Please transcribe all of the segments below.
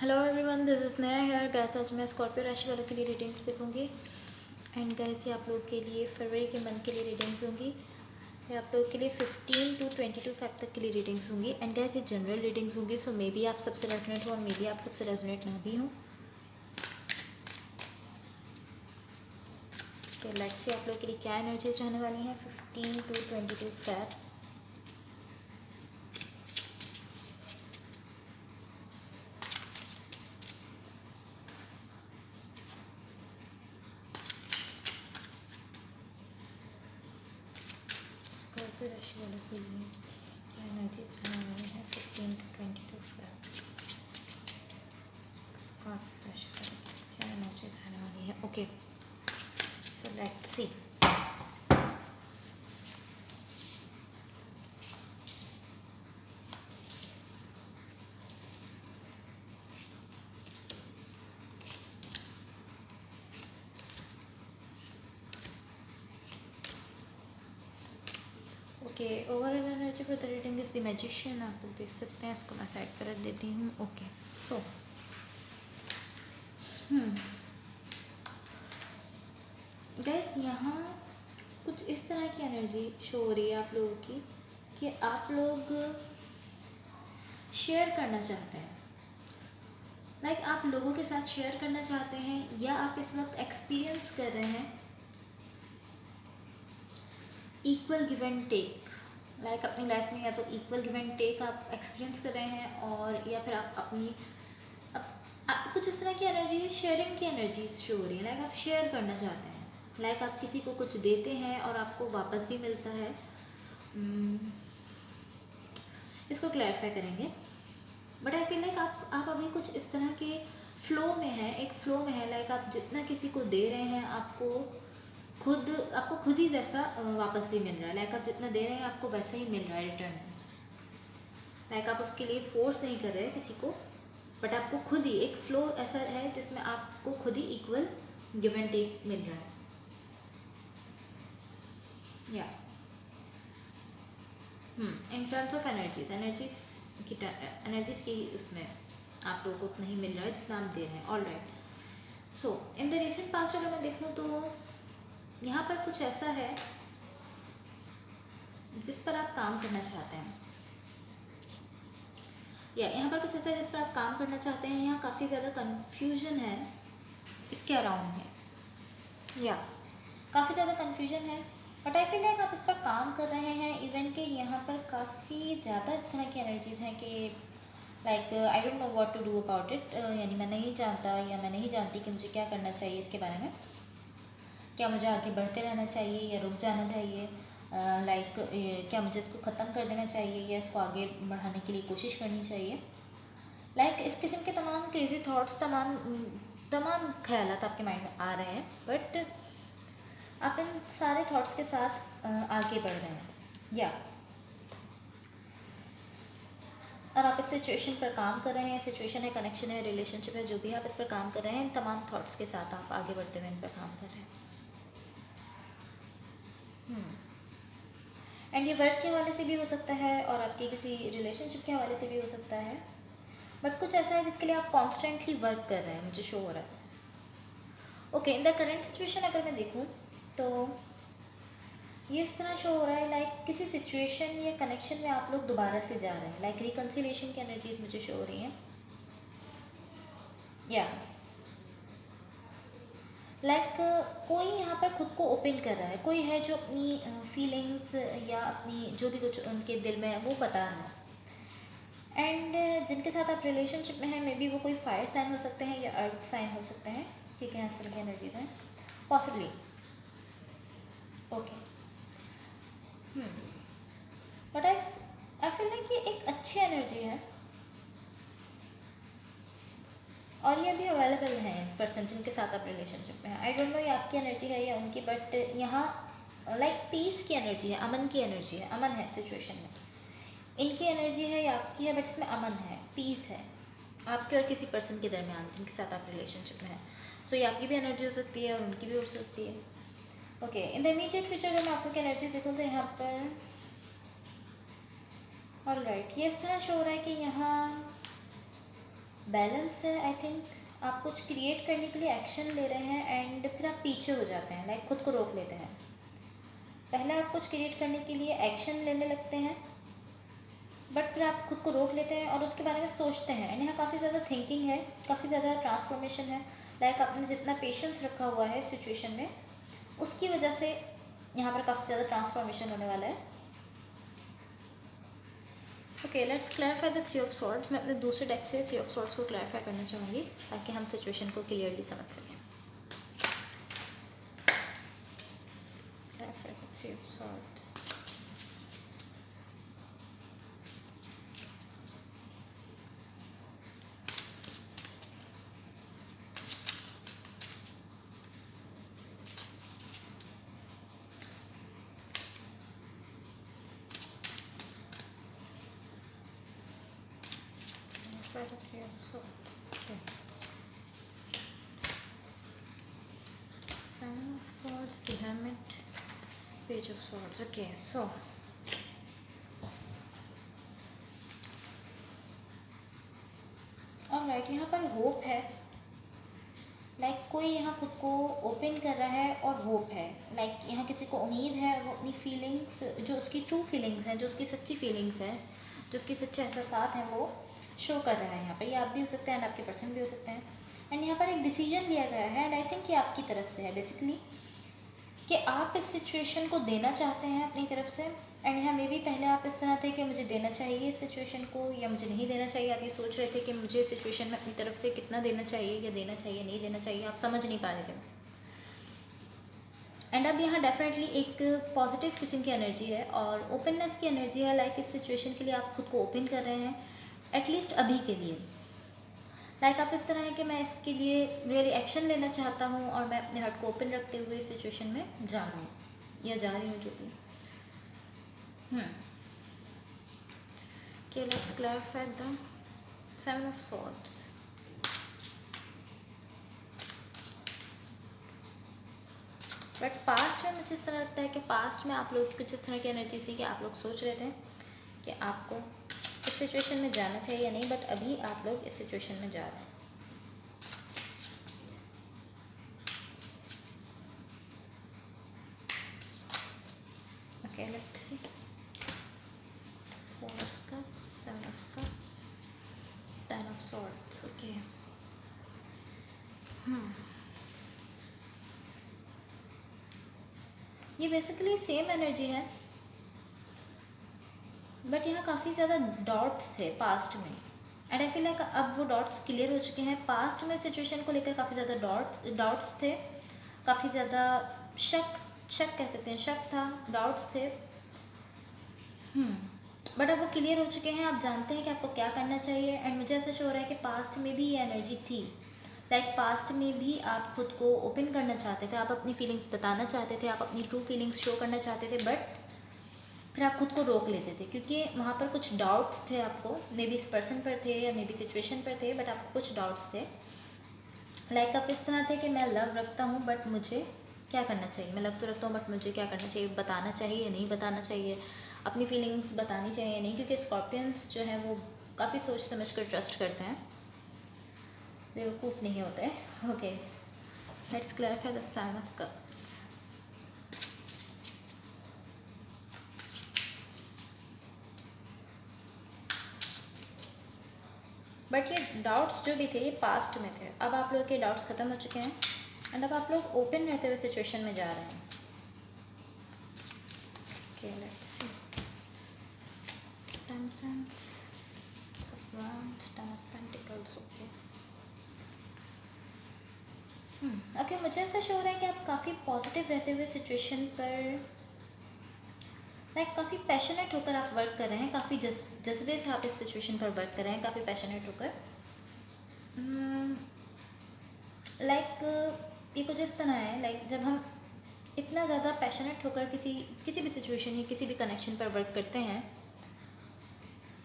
Hello everyone, this is नया hair guys. आज मैं स्कॉर्पियो राशि वालों के लिए रीडिंग्स देखूंगी। एंड गाइस ये आप लोगों के लिए फरवरी के मंथ के लिए रीडिंग्स होंगी। ये आप लोगों के लिए 15 to 22 फैब तक के लिए रीडिंग्स होंगी। एंड गाइस ये जनरल रीडिंग्स होंगी, सो मे बी आप सबसे रेजोनेट हो और मे बी आप सबसे रेजोनेट ना भी हो। तो लेट्स से आप लोगों के लिए क्या एनर्जीज रहने वाली हैं 15 to 22 फैब। स्कॉर्पियो राशि वालों के लिए क्या एनर्जीज रहने वाली हैं 15 to 22 फैब। स्कॉर्पियो राशि वालों के लिए क्या एनर्जीज रहने वाली है। Okay, so let's see. Okay, overall energy for the reading is the magician. आप लोग देख सकते हैं, इसको मैं साइड पर रख देती हूँ। ओके, सो गैस यहाँ कुछ इस तरह की एनर्जी शो हो रही है आप लोगों की कि आप लोग शेयर करना चाहते हैं। लाइक आप लोगों के साथ शेयर करना चाहते हैं, या आप इस वक्त एक्सपीरियंस कर रहे हैं equal give and take. Like अपनी लाइफ में या तो इक्वल गिव एंड टेक आप एक्सपीरियंस कर रहे हैं, और या फिर आप अपनी कुछ इस तरह की एनर्जी, शेयरिंग की एनर्जी शो हो रही है। लाइक आप शेयर करना चाहते हैं, लाइक आप किसी को कुछ देते हैं और आपको वापस भी मिलता है। इसको क्लैरिफाई करेंगे, बट आई फील लाइक आप अभी कुछ इस तरह के फ्लो में है, एक फ्लो में है। लाइक आप जितना किसी को दे रहे हैं, आपको खुद ही वैसा वापस भी मिल रहा है। लाइक आप जितना दे रहे हैं आपको वैसा ही मिल रहा है रिटर्न। लाइक आप उसके लिए फोर्स नहीं कर रहे हैं किसी को, बट आपको खुद ही एक फ्लो ऐसा है जिसमें आपको खुद ही इक्वल गिव एंड टेक मिल रहा है। या इन टर्म्स ऑफ एनर्जीज की उसमें आप लोगों को उतना ही मिल रहा है जितना आप दे रहे हैं। All right, so in the recent past अगर मैं देखूँ तो यहाँ पर कुछ ऐसा है जिस पर आप काम करना चाहते हैं, या यहाँ पर कुछ ऐसा है जिस पर आप काम करना चाहते हैं। यहाँ काफ़ी ज़्यादा कन्फ्यूजन है इसके अराउंड है, या काफ़ी ज़्यादा कन्फ्यूजन है, बट आई फील लाइक आप इस पर काम कर रहे हैं। इवन के यहाँ पर काफ़ी ज़्यादा इस तरह की एनर्जीज़ हैं कि like I don't know what to do about it. यानी मैं नहीं जानता या मैं नहीं जानती कि मुझे क्या करना चाहिए इसके बारे में। क्या मुझे आगे बढ़ते रहना चाहिए या रुक जाना चाहिए? लाइक क्या मुझे इसको ख़त्म कर देना चाहिए या इसको आगे बढ़ाने के लिए कोशिश करनी चाहिए? लाइक इस किस्म के तमाम क्रेजी थॉट्स, तमाम ख्यालात आपके माइंड में आ रहे हैं, बट आप इन सारे थॉट्स के साथ आगे बढ़ रहे हैं, या और आप इस सिचुएशन पर काम कर रहे हैं। सिचुएशन है, कनेक्शन है, रिलेशनशिप है, जो भी आप इस पर काम कर रहे हैं, इन तमाम थॉट्स के साथ आप आगे बढ़ते हुए इन पर काम कर रहे हैं। एंड ये वर्क के हवाले से भी हो सकता है और आपके किसी रिलेशनशिप के हवाले से भी हो सकता है, बट कुछ ऐसा है जिसके लिए आप कॉन्स्टेंटली वर्क कर रहे हैं, मुझे शो हो रहा है। Okay, in the current situation अगर मैं देखूँ तो ये इस तरह शो हो रहा है लाइक किसी सिचुएशन या कनेक्शन में आप लोग दोबारा से जा रहे हैं। लाइक रिकन्सिलेशन की एनर्जीज मुझे शो हो रही हैं, या लाइक कोई यहाँ पर खुद को ओपन कर रहा है। कोई है जो अपनी फीलिंग्स या अपनी जो भी कुछ उनके दिल में है वो बता रहा है। एंड जिनके साथ आप रिलेशनशिप में हैं, मे बी वो कोई फायर साइन हो सकते हैं या अर्थ साइन हो सकते हैं। ठीक है, इस तरह की एनर्जीज हैं possibly. Okay, but I feel like ये एक अच्छी एनर्जी है और ये भी अवेलेबल है पर्सन जिनके साथ आप रिलेशनशिप में हैं। आई डोंट नो ये आपकी एनर्जी है या उनकी, बट यहाँ लाइक पीस की एनर्जी है, अमन की एनर्जी है, अमन है सिचुएशन में। इनकी एनर्जी है या आपकी है, बट इसमें अमन है, पीस है आपके और किसी पर्सन के दरमियान जिनके साथ आप रिलेशनशिप में हैं। सो ये आपकी भी एनर्जी हो सकती है और उनकी भी हो सकती है। Okay, in the immediate future अगर मैं आपको एनर्जी देखूँ तो यहाँ पर ऑल राइट, ये इस तरह शो हो रहा है कि यहाँ बैलेंस है आई थिंक। आप कुछ क्रिएट करने के लिए एक्शन ले रहे हैं एंड फिर आप पीछे हो जाते हैं, लाइक खुद को रोक लेते हैं। पहले आप कुछ क्रिएट करने के लिए एक्शन लेने लगते हैं, बट फिर आप खुद को रोक लेते हैं और उसके बारे में सोचते हैं। एंड यहाँ काफ़ी ज़्यादा थिंकिंग है, काफ़ी ज़्यादा ट्रांसफॉर्मेशन है। लाइक आपने जितना पेशेंस रखा हुआ है सिचुएशन में, उसकी वजह से यहाँ पर काफ़ी ज़्यादा ट्रांसफॉर्मेशन होने वाला है। Okay, let's clarify the three of swords. मैं अपने दूसरे डेक से थ्री ऑफ सॉर्ड्स को क्लैरिफाई करना चाहूँगी ताकि हम सिचुएशन को क्लियरली समझ सकें। Clarify the three of swords. Clarify the three of swords. Okay. Seven of swords, the hermit, page of swords. Okay, so alright, यहाँ पर होप है। लाइक कोई यहाँ खुद को ओपन कर रहा है और होप है। लाइक यहाँ किसी को उम्मीद है, वो अपनी फीलिंग्स, जो उसकी ट्रू फीलिंग्स हैं, जो उसकी सच्ची फीलिंग्स हैं, जो उसकी सच्चे एहसास हैं, वो शो कर रहा है यहाँ पर। ये आप भी हो सकते हैं एंड आपके पर्सन भी हो सकते हैं। एंड यहाँ पर एक डिसीजन लिया गया है एंड आई थिंक ये आपकी तरफ से है बेसिकली, कि आप इस सिचुएशन को देना चाहते हैं अपनी तरफ से। एंड यहाँ मे भी पहले आप इस तरह थे कि मुझे देना चाहिए इस सिचुएशन को या मुझे नहीं देना चाहिए। आप ये सोच रहे थे कि मुझे सिचुएशन में अपनी तरफ से कितना देना चाहिए या देना चाहिए नहीं देना चाहिए, आप समझ नहीं पा रहे थे। एंड अब यहाँ डेफिनेटली एक पॉजिटिव किस्म की एनर्जी है और ओपननेस की एनर्जी है। लाइक इस सिचुएशन के लिए आप खुद को ओपन कर रहे हैं, एटलीस्ट अभी के लिए। लाइक आप इस तरह है कि मैं इसके लिए रियली एक्शन लेना चाहता हूँ और मैं अपने हार्ट को ओपन रखते हुए इस सिचुएशन में जा रहा हूँ या जा रही हूँ, जो भी। Okay, let's clarify the Seven of Swords. But past में मुझे इस तरह लगता है कि पास्ट में आप लोग की कुछ इस तरह की एनर्जी थी कि आप लोग सोच रहे थे कि आपको इस सिचुएशन में जाना चाहिए या नहीं, बट अभी आप लोग इस सिचुएशन में जा रहे हैं। Okay, let's see. Four of Cups, Seven of Cups, Ten of Swords. Okay. ये बेसिकली सेम एनर्जी है, बट यहाँ काफ़ी ज़्यादा डॉट्स थे पास्ट में। एंड आई फील लाइक अब वो डॉट्स क्लियर हो चुके हैं। पास्ट में सिचुएशन को लेकर काफ़ी ज़्यादा डाउट्स थे, काफ़ी ज़्यादा शक कह सकते हैं, शक था, डाउट्स थे। बट अब वो क्लियर हो चुके हैं, आप जानते हैं कि आपको क्या करना चाहिए। एंड मुझे ऐसा शो हो रहा है कि पास्ट में भी ये एनर्जी थी। लाइक पास्ट में भी आप खुद को ओपन करना चाहते थे, आप अपनी फीलिंग्स बताना चाहते थे, आप अपनी ट्रू फीलिंग्स शो करना चाहते थे, बट फिर आप खुद को रोक लेते थे क्योंकि वहाँ पर कुछ डाउट्स थे आपको। मे बी इस पर्सन पर थे या मे बी सिचुएशन पर थे, बट आपको कुछ डाउट्स थे। लाइक आप इस तरह थे कि मैं लव रखता हूँ बट मुझे क्या करना चाहिए। मैं लव तो रखता हूँ बट मुझे क्या करना चाहिए, बताना चाहिए या नहीं बताना चाहिए, अपनी फीलिंग्स बतानी चाहिए या नहीं। क्योंकि स्कॉर्पियंस जो है वो काफ़ी सोच समझ कर ट्रस्ट करते हैं, बेवकूफ़ नहीं होते। Okay, let's clarify the sign of cups. But ये डाउट्स जो भी थे ये पास्ट में थे, अब आप लोग के डाउट्स ख़त्म हो चुके हैं एंड अब आप लोग ओपन रहते हुए सिचुएशन में जा रहे हैं। Okay, let's see. Temperance, ten of pentacles. Okay, मुझे ऐसा शो हो रहा है कि आप काफ़ी पॉजिटिव रहते हुए सिचुएशन पर, लाइक काफ़ी पैशनेट होकर आप वर्क कर रहे हैं, काफ़ी जज्बे से आप इस सिचुएशन पर वर्क कर रहे हैं, काफ़ी पैशनेट होकर। लाइक ये कुछ इस तरह है, लाइक जब हम इतना ज़्यादा पैशनेट होकर किसी भी सिचुएशन या किसी भी कनेक्शन पर वर्क करते हैं,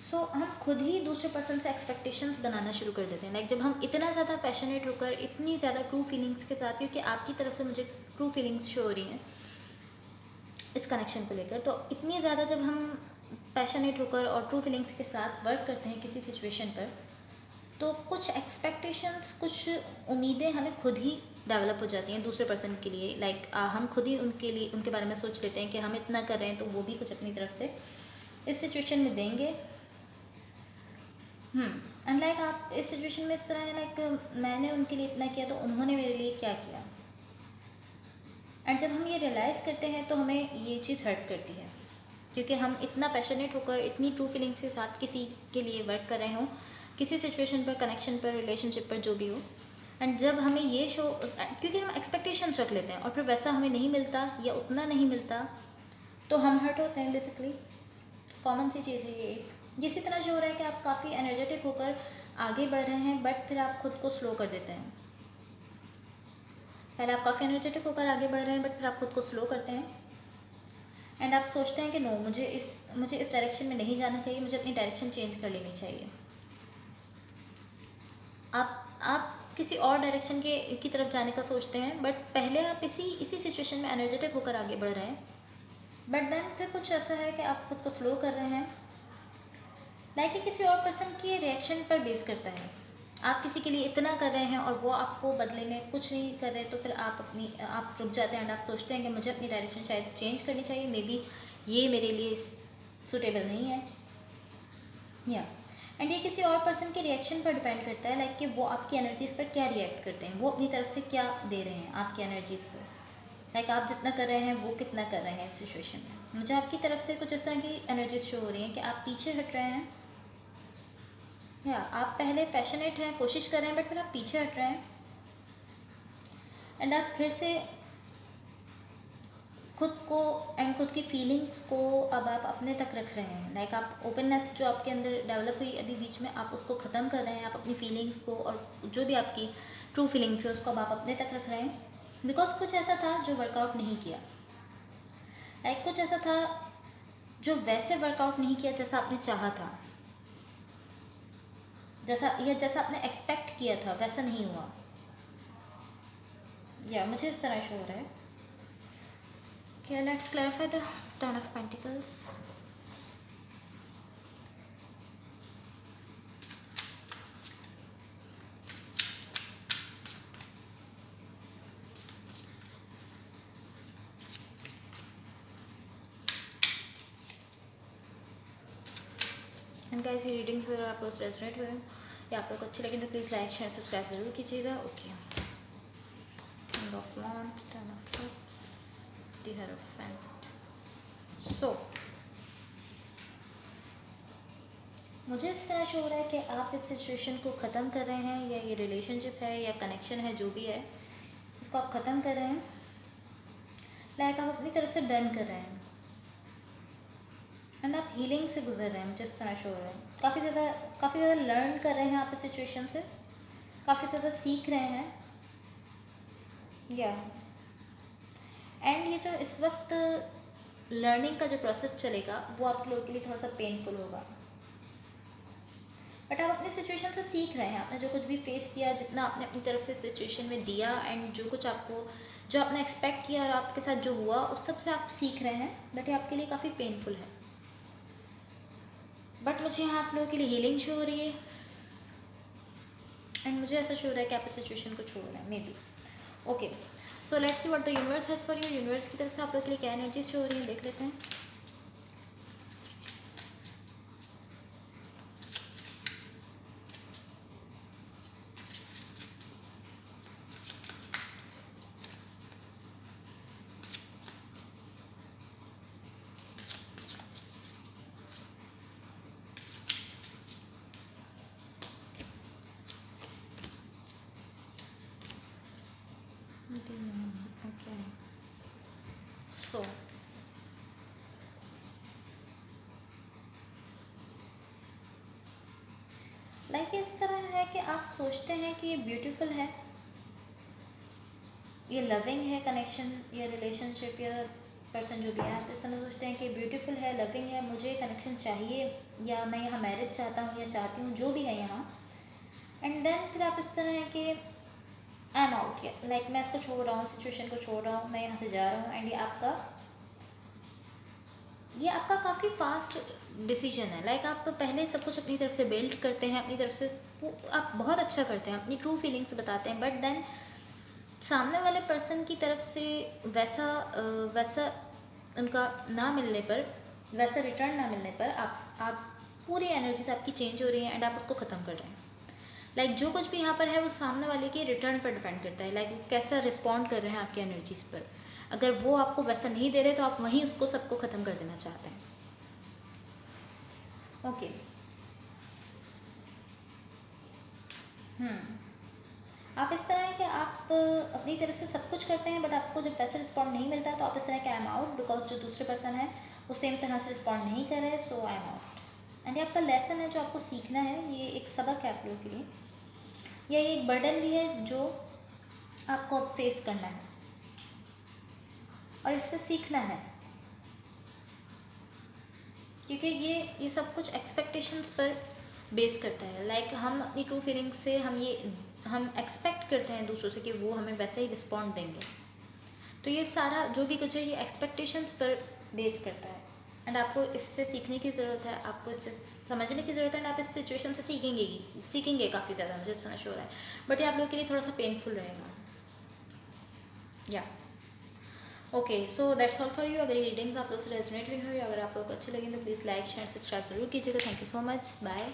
सो हम खुद ही दूसरे पर्सन से एक्सपेक्टेशंस बनाना शुरू कर देते हैं। लाइक जब हम इतना ज़्यादा पैशनेट होकर, इतनी ज़्यादा ट्रू फीलिंग्स के साथ, क्योंकि आपकी तरफ से मुझे ट्रू फीलिंग्स शो हो रही हैं इस कनेक्शन को लेकर, तो इतनी ज़्यादा जब हम पैशनेट होकर और ट्रू फीलिंग्स के साथ वर्क करते हैं किसी सिचुएशन पर, तो कुछ एक्सपेक्टेशंस, कुछ उम्मीदें हमें खुद ही डेवलप हो जाती हैं दूसरे पर्सन के लिए। लाइक हम खुद ही उनके लिए, उनके बारे में सोच लेते हैं कि हम इतना कर रहे हैं तो वो भी कुछ अपनी तरफ से इस सिचुएशन में देंगे। एंड लाइक आप इस सिचुएशन में इस तरह है, लाइक मैंने उनके लिए इतना किया तो उन्होंने मेरे लिए क्या किया। एंड जब हम ये रियलाइज़ करते हैं तो हमें ये चीज़ हर्ट करती है, क्योंकि हम इतना पैशनेट होकर, इतनी ट्रू फीलिंग्स के साथ किसी के लिए वर्क कर रहे हों, किसी सिचुएशन पर, कनेक्शन पर, रिलेशनशिप पर, जो भी हो। एंड जब हमें ये शो, क्योंकि हम एक्सपेक्टेशंस रख लेते हैं और फिर वैसा हमें नहीं मिलता या उतना नहीं मिलता तो हम हर्ट होते हैं। बेसिकली कॉमन सी चीज़ है ये। इसी तरह जो हो रहा है कि आप काफ़ी एनर्जेटिक होकर आगे बढ़ रहे हैं बट फिर आप खुद को स्लो कर देते हैं। पहले आप काफ़ी एनर्जेटिक होकर आगे बढ़ रहे हैं बट फिर आप खुद को स्लो करते हैं। एंड आप सोचते हैं कि नो, मुझे इस डायरेक्शन में नहीं जाना चाहिए, मुझे अपनी डायरेक्शन चेंज कर लेनी चाहिए। आप किसी और डायरेक्शन की तरफ जाने का सोचते हैं बट पहले आप इसी सिचुएशन में एनर्जेटिक होकर आगे बढ़ रहे हैं। बट देन फिर कुछ ऐसा है कि आप खुद को स्लो कर रहे हैं। लाइक किसी और पर्सन के रिएक्शन पर बेस करता है। आप किसी के लिए इतना कर रहे हैं और वो आपको बदले में कुछ नहीं कर रहे, तो फिर आप रुक जाते हैं एंड आप सोचते हैं कि मुझे अपनी डायरेक्शन शायद चेंज करनी चाहिए, मे बी ये मेरे लिए सूटेबल नहीं है। या एंड ये किसी और पर्सन के रिएक्शन पर डिपेंड करता है, लाइक कि वो आपकी एनर्जीज़ पर क्या रिएक्ट करते हैं, वो अपनी तरफ से क्या दे रहे हैं आपकी एनर्जीज़ पर। लाइक आप जितना कर रहे हैं वो कितना कर रहे हैं इस सिचुएशन में। मुझे आपकी तरफ से कुछ इस तरह की एनर्जीज शो हो रही हैं कि आप पीछे हट रहे हैं, या आप पहले पैशनेट हैं, कोशिश कर रहे हैं बट फिर आप पीछे हट रहे हैं। एंड आप फिर से खुद को एंड खुद की फीलिंग्स को अब आप अपने तक रख रहे हैं। लाइक आप ओपननेस जो आपके अंदर डेवलप हुई अभी बीच में, आप उसको ख़त्म कर रहे हैं। आप अपनी फीलिंग्स को और जो भी आपकी ट्रू फीलिंग्स है उसको अब आप अपने तक रख रहे हैं। बिकॉज कुछ ऐसा था जो वर्कआउट नहीं किया। लाइक कुछ ऐसा था जो वैसे वर्कआउट नहीं किया जैसा आपने चाहा था, जैसा आपने एक्सपेक्ट किया था वैसा नहीं हुआ। या मुझे इस तरह शो हो रहा है। Okay, let's clarify the Ten of Pentacles. And guys, ये रीडिंग्स अगर आप लोग रेजोनेट हुए या आप लोग को अच्छे लगे तो प्लीज़ लाइक शेयर सब्सक्राइब जरूर कीजिएगा। Okay, King of Wands, Ten of Cups, the Hierophant. सो मुझे इस तरह शो हो रहा है कि आप इस सिचुएशन को ख़त्म कर रहे हैं, या ये रिलेशनशिप है या कनेक्शन है, जो भी है इसको आप ख़त्म कर रहे हैं। लाइक आप अपनी तरफ से डन कर रहे हैं एंड आप हीलिंग से गुजर रहे हैं। मुझे इस तरह शो हो रहा है काफ़ी ज़्यादा लर्न कर रहे हैं आप इस सिचुएशन से, काफ़ी ज़्यादा सीख रहे हैं। या एंड ये जो इस वक्त लर्निंग का जो प्रोसेस चलेगा वो आप लोगों के लिए थोड़ा सा पेनफुल होगा, बट आप अपने सिचुएशन से सीख रहे हैं। आपने जो कुछ भी फेस किया, जितना आपने अपनी तरफ से सिचुएशन में दिया एंड जो कुछ आपको, जो आपने एक्सपेक्ट किया और आपके साथ जो हुआ, उस सब से आप सीख रहे हैं। बट ये आपके लिए काफ़ी पेनफुल है। बट मुझे यहाँ आप लोगों के लिए हीलिंग शो हो रही है एंड मुझे ऐसा शो हो रहा है कि आप इस सिचुएशन को छोड़ रहे हैं, may be. Okay, so let's see what the universe has for you. Universe की तरफ से आप लोगों के लिए क्या एनर्जी शो हो रही है, देख लेते हैं। ओके, सो लाइक इस तरह है कि आप सोचते हैं कि ये ब्यूटीफुल है, ये लविंग है कनेक्शन या रिलेशनशिप या पर्सन जो भी है। आप इस समय सोचते हैं कि ब्यूटीफुल है, लविंग है, मुझे कनेक्शन चाहिए, या मैं यहाँ मैरिज चाहता हूँ या चाहती हूँ, जो भी है यहाँ। एंड देन फिर आप इस तरह है कि आई एम आउट, लाइक मैं इसको छोड़ रहा हूँ, सिचुएशन को छोड़ रहा हूँ, मैं यहाँ से जा रहा हूँ। एंड ये आपका ये आपका काफ़ी फास्ट डिसीजन है। लाइक आप पहले सब कुछ अपनी तरफ से बिल्ड करते हैं, अपनी तरफ से आप बहुत अच्छा करते हैं, अपनी ट्रू फीलिंग्स बताते हैं, बट देन सामने वाले पर्सन की तरफ से वैसा उनका ना मिलने पर, वैसा रिटर्न ना मिलने पर आप पूरी एनर्जी से आपकी चेंज हो रही है एंड आप उसको ख़त्म कर रहे हैं। लाइक जो कुछ भी यहाँ पर है वो सामने वाले के रिटर्न पर डिपेंड करता है। लाइक वो कैसा रिस्पॉन्ड कर रहे हैं आपकी एनर्जीज़ पर। अगर वो आपको वैसा नहीं दे रहे तो आप वहीं उसको सबको ख़त्म कर देना चाहते हैं। ओके। आप इस तरह है कि आप अपनी तरफ से सब कुछ करते हैं, बट आपको जब वैसे रिस्पॉन्ड नहीं मिलता तो आप इस तरह के आई एम आउट, बिकॉज जो दूसरे पर्सन है वो सेम तरह से रिस्पॉन्ड नहीं कर रहे, सो आई एम आउट। एंड ये आपका लेसन है जो आपको सीखना है, ये एक सबक है आप लोगों के लिए, या ये एक बर्डन भी है जो आपको अब फेस करना है और इससे सीखना है, क्योंकि ये सब कुछ एक्सपेक्टेशंस पर बेस करता है। लाइक हम अपनी ट्रू फीलिंग्स से हम एक्सपेक्ट करते हैं दूसरों से कि वो हमें वैसे ही रिस्पॉन्ड देंगे। तो ये सारा जो भी कुछ है ये एक्सपेक्टेशंस पर बेस करता है एंड आपको इससे सीखने की ज़रूरत है, आपको इससे समझने की ज़रूरत है एंड आप इस सिचुएशन से सीखेंगे काफ़ी ज़्यादा, मुझे इतना श्योर है। बट ये आप लोगों के लिए थोड़ा सा पेनफुल रहेगा। या okay, so that's all for you. अगर ये रीडिंग्स आप लोग से रेजोनेट हुई हो या अगर आप लोग को अच्छे लगे तो प्लीज़ लाइक शेयर सब्सक्राइब जरूर कीजिएगा। Thank you so much, bye.